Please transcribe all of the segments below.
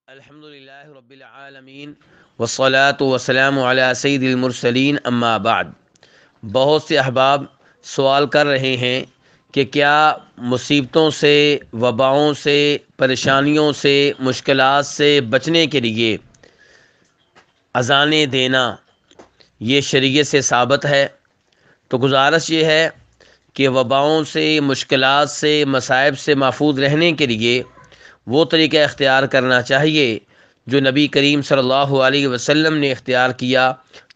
अल्हम्दुलिल्लाहि रब्बिल आलमीन वस्सलातु वस्सलामु अला सय्यिदिल मुरसलीन अम्मा बाद। बहुत से अहबाब सवाल कर रहे हैं कि क्या मुसीबतों से, वबाओं से, परेशानियों से, मुश्किलात से बचने के लिए अज़ानें देना ये शरीयत से साबित है। तो गुजारिश ये है कि वबाओं से, मुश्किलात से, मसाइब से महफूज रहने के लिए वो तरीक़ा इख्तियार करना चाहिए जो नबी करीम सल्लल्लाहु अलैहि वसल्लम ने इख्तियार किया,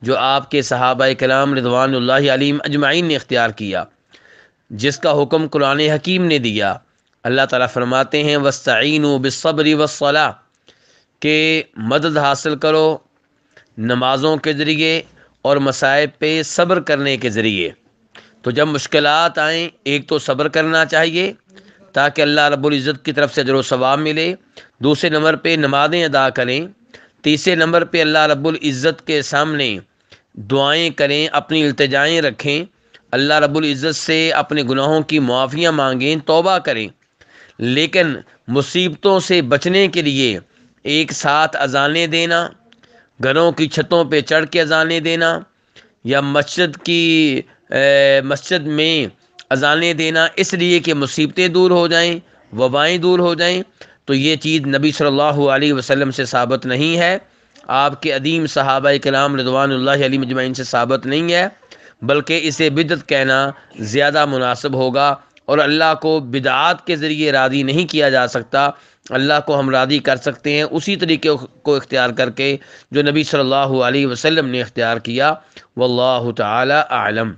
जो आपके सहाबाए किराम रिज़वानुल्लाहि अलैहिम अजमाइन ने इख्तियार किया, जिसका हुक्म कुरान हकीम ने दिया। अल्लाह ताला फरमाते हैं वस्तईनु बिस्सब्रि वस्सलाह, के मदद हासिल करो नमाज़ों के ज़रिए और मसाइब पे सब्र करने के ज़रिए। तो जब मुश्किलात आएँ, एक तो सब्र करना चाहिए ताकि अल्लाह रब्बुल इज़्ज़त की तरफ से अजर व सवाब मिले। दूसरे नंबर पे नमाज़ें अदा करें। तीसरे नंबर पे अल्लाह रब्बुल इज़्ज़त के सामने दुआएं करें, अपनी इल्तिजाएं रखें, अल्लाह रब्बुल इज़्ज़त से अपने गुनाहों की मुआफ़ियाँ मांगें, तौबा करें। लेकिन मुसीबतों से बचने के लिए एक साथ अज़ानें देना, घरों की छतों पे चढ़ के अज़ानें देना, या मस्जिद में अज़ानें देना इसलिए कि मुसीबतें दूर हो जाएं, वबाएँ दूर हो जाएं, तो ये चीज़ नबी सल्लल्लाहु अलैहि वसल्लम से साबित नहीं है। आपके अदीम सहाबाए किराम रिज़वानुल्लाहि अलैहिम अजमाइन से साबित नहीं है, बल्कि इसे बिदअत कहना ज़्यादा मुनासिब होगा। और अल्लाह को बिदअत के ज़रिए राज़ी नहीं किया जा सकता। अल्लाह को हम राज़ी कर सकते हैं उसी तरीके को इख्तियार करके जो नबी सल्लल्लाहु अलैहि वसल्लम ने इख्तियार किया। वल्लाहु तआला आलम।